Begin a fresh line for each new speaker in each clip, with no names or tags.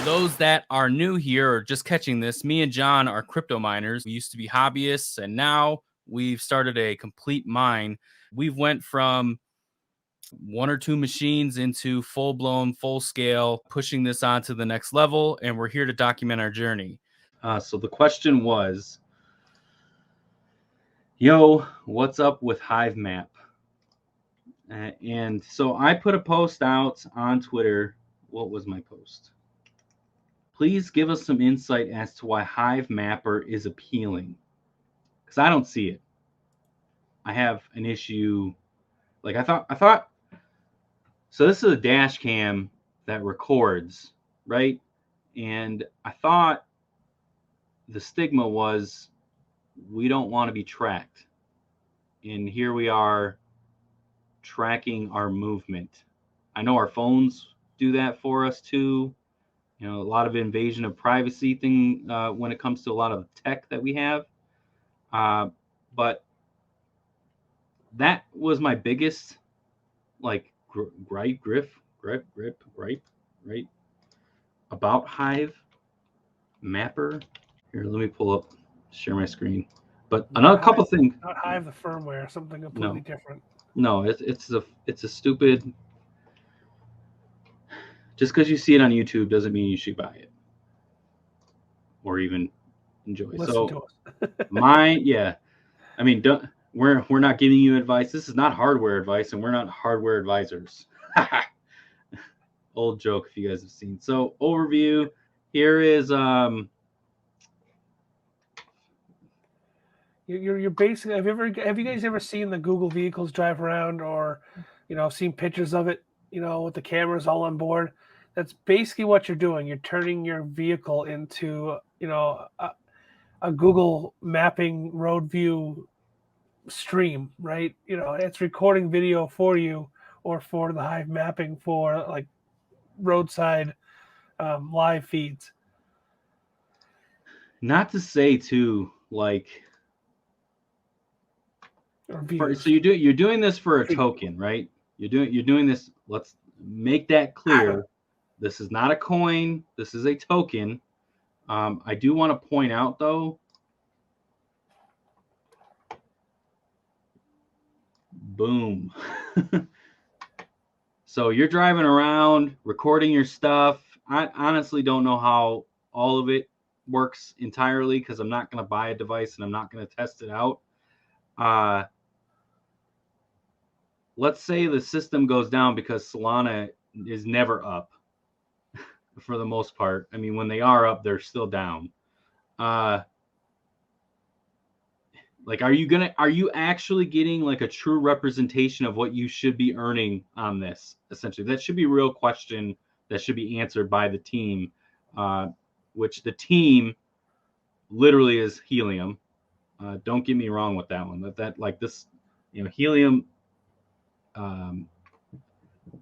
those that are new here or just catching this, me and John are crypto miners. We used to be hobbyists, and now we've started a complete mine. We've went from one or two machines into full-blown, full-scale, pushing this on to the next level, and we're here to document our journey.
So the question was, yo, what's up with HiveMapper? And so I put a post out on Twitter. What was my post? Please give us some insight as to why HiveMapper is appealing, because I don't see it. I have an issue. Like I thought. So this is a dash cam that records, right? And I thought the stigma was we don't want to be tracked. And here we are tracking our movement. I know our phones do that for us too. You know, a lot of invasion of privacy thing when it comes to a lot of tech that we have. But that was my biggest gripe, right? About HiveMapper. Here, let me pull up, share my screen. But another couple things.
Not Hive the firmware, something completely different.
No, it's a stupid. Just because you see it on YouTube doesn't mean you should buy it or even enjoy it.
Listen to us.
I mean, we're not giving you advice. This is not hardware advice, and we're not hardware advisors. Old joke if you guys have seen. So overview. Here is
You're basically. Have you guys ever seen the Google vehicles drive around, or seen pictures of it? With the cameras all on board. That's basically what you're doing. You're turning your vehicle into a Google mapping road view stream, right? It's recording video for you or for the Hive mapping for like roadside live feeds.
Not to say too, like, so you're doing this for a token, right? You're doing this. Let's make that clear. This is not a coin. This is a token. I do want to point out though. Boom. So you're driving around, recording your stuff. I honestly don't know how all of it works entirely because I'm not going to buy a device and I'm not going to test it out. Let's say the system goes down because Solana is never up for the most part. I mean, when they are up, they're still down. Like, are you actually getting like a true representation of what you should be earning on this? Essentially, that should be a real question that should be answered by the team, which the team literally is Helium. Don't get me wrong with that one. That like this, Helium,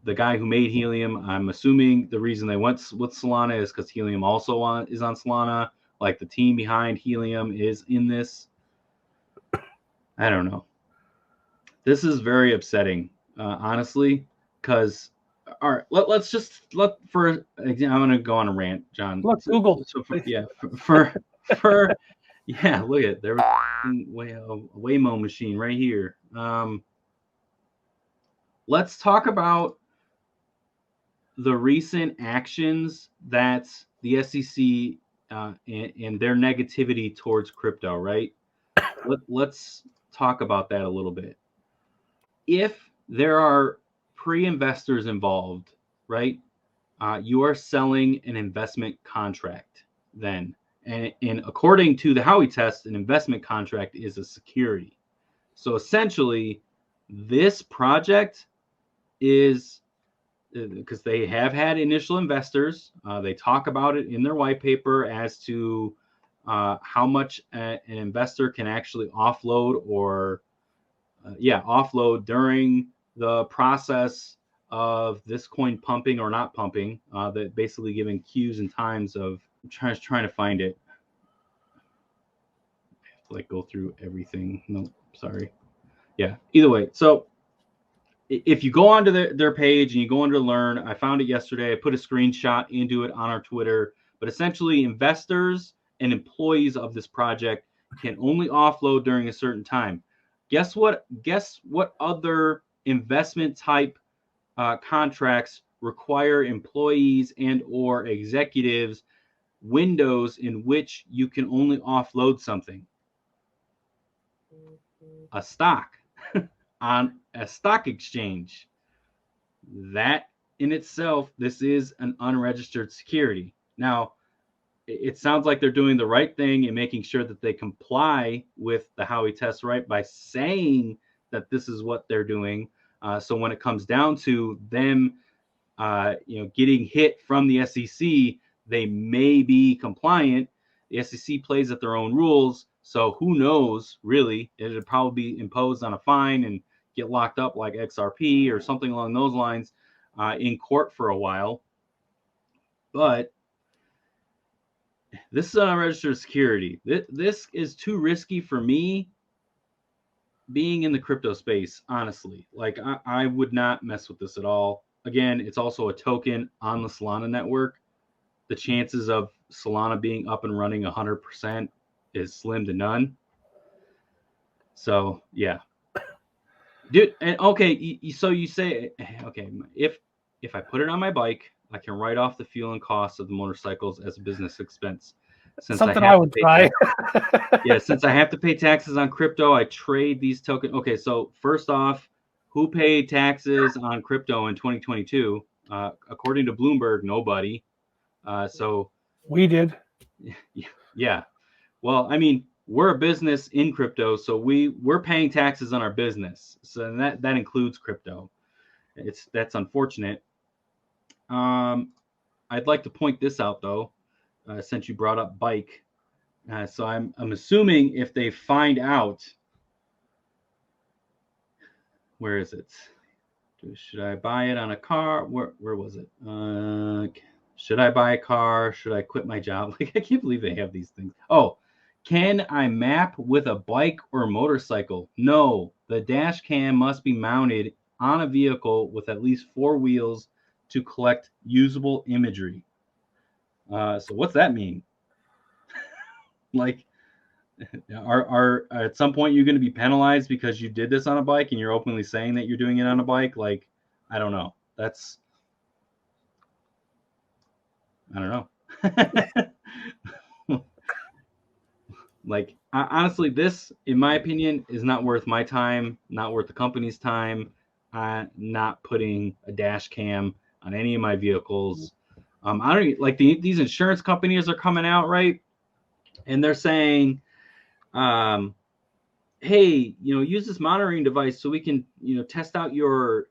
the guy who made Helium, I'm assuming the reason they went with Solana is because Helium also is on Solana. Like the team behind Helium is in this. I don't know. This is very upsetting, honestly, because all right, let's for example, I'm going to go on a rant, John.
Let's Google.
So look at there was a Waymo machine right here. Let's talk about the recent actions that the SEC and their negativity towards crypto, right? Let's talk about that a little bit. If there are pre-investors involved, right, you are selling an investment contract then. And according to the Howey test, an investment contract is a security. So essentially, this project is, because they have had initial investors, they talk about it in their white paper as to how much an investor can actually offload offload during the process of this coin pumping or not pumping, that basically giving cues and times of trying to find it. I have to go through everything. No, sorry. Yeah, either way. So if you go onto their page and you go under learn, I found it yesterday. I put a screenshot into it on our Twitter. But essentially, investors and employees of this project can only offload during a certain time. Guess what? Guess what other investment type contracts require employees and or executives windows in which you can only offload something? A stock on a stock exchange. That in itself, this is an unregistered security. Now, it sounds like they're doing the right thing and making sure that they comply with the Howey test, right, by saying that this is what they're doing. So when it comes down to them, getting hit from the SEC, they may be compliant. The SEC plays at their own rules, so who knows? Really, it'd probably be imposed on a fine and get locked up like XRP or something along those lines in court for a while. But this is an unregistered security. This is too risky for me being in the crypto space, honestly. Like, I would not mess with this at all. Again, it's also a token on the Solana network. The chances of Solana being up and running 100% is slim to none. So, yeah. Dude, and okay, so you say, okay, if I put it on my bike, I can write off the fuel and costs of the motorcycles as a business expense. Since
Something I would try.
Yeah, since I have to pay taxes on crypto, I trade these tokens. Okay, so first off, who paid taxes on crypto in 2022? According to Bloomberg, nobody. So
we did.
Yeah. Well, I mean, we're a business in crypto, so we're paying taxes on our business. So that includes crypto. That's unfortunate. I'd like to point this out though, since you brought up bike. So I'm assuming if they find out, where is it? Should I buy it on a car? Where was it? Should I buy a car? Should I quit my job? Like, I can't believe they have these things. Oh, can I map with a bike or motorcycle? No, the dash cam must be mounted on a vehicle with at least 4 wheels to collect usable imagery. So what's that mean? Like, are at some point you're going to be penalized because you did this on a bike and you're openly saying that you're doing it on a bike? Like, I don't know. I don't know. Like, honestly, this, in my opinion, is not worth my time, not worth the company's time. Not putting a dash cam on any of my vehicles. I don't like these insurance companies are coming out, right? And they're saying, hey, use this monitoring device so we can, test out your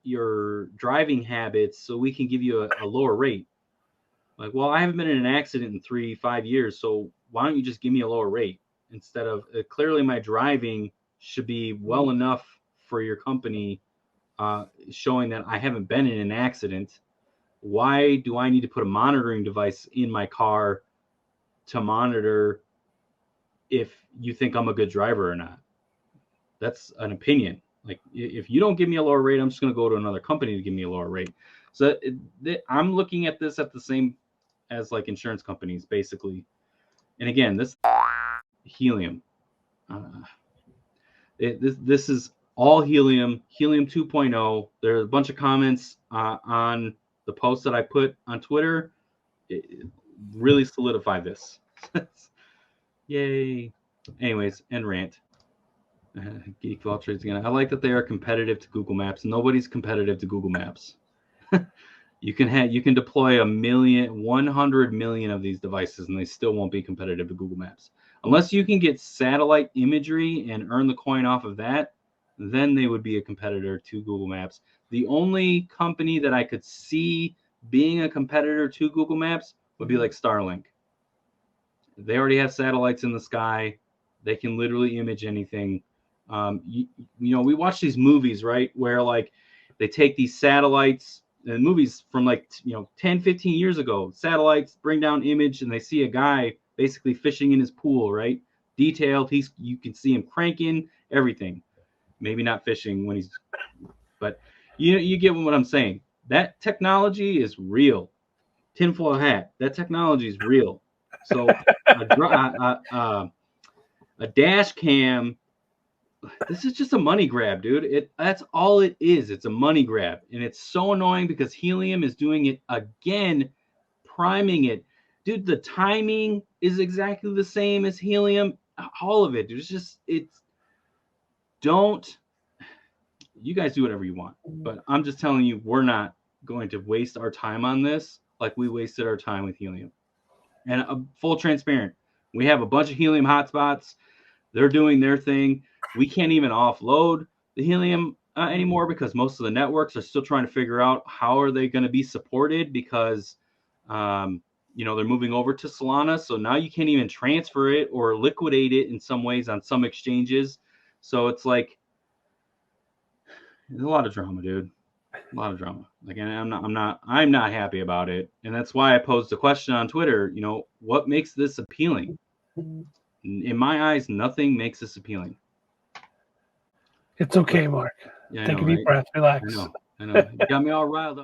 driving habits so we can give you a lower rate. Like, well, I haven't been in an accident in 3-5 years, so why don't you just give me a lower rate instead of clearly my driving should be well enough for your company, showing that I haven't been in an accident. Why do I need to put a monitoring device in my car to monitor if you think I'm a good driver or not? That's an opinion. Like, if you don't give me a lower rate, I'm just going to go to another company to give me a lower rate. So I'm looking at this at the same as like insurance companies, basically. And again, this helium. This is all helium 2.0. There's a bunch of comments on the post that I put on Twitter. It really solidified this. Yay. Anyways, end rant. Geek Vultures again. I like that they are competitive to Google Maps. Nobody's competitive to Google Maps. You can deploy 100 million of these devices and they still won't be competitive to Google Maps. Unless you can get satellite imagery and earn the coin off of that, then they would be a competitor to Google Maps. The only company that I could see being a competitor to Google Maps would be like Starlink. They already have satellites in the sky. They can literally image anything. We watch these movies, right, where like they take these satellites and movies from like 10 15 years ago, satellites bring down image and they see a guy basically fishing in his pool, right? Detailed. You can see him cranking everything. Maybe not fishing when but You get what I'm saying. That technology is real. Tinfoil hat. That technology is real. So a dash cam. This is just a money grab, dude. That's all it is. It's a money grab, and it's so annoying because Helium is doing it again, priming it. Dude, the timing is exactly the same as Helium. All of it, dude. Don't. You guys do whatever you want, but I'm just telling you, we're not going to waste our time on this like we wasted our time with Helium. And full transparent, we have a bunch of Helium hotspots. They're doing their thing. We can't even offload the Helium anymore because most of the networks are still trying to figure out how are they going to be supported because, they're moving over to Solana. So now you can't even transfer it or liquidate it in some ways on some exchanges. So it's like, there's a lot of drama, dude. A lot of drama. Like, and I'm not happy about it. And that's why I posed a question on Twitter, what makes this appealing? In my eyes, nothing makes this appealing.
It's okay, Mark.
Yeah,
Take a deep breath, relax.
I know. You got me all riled up.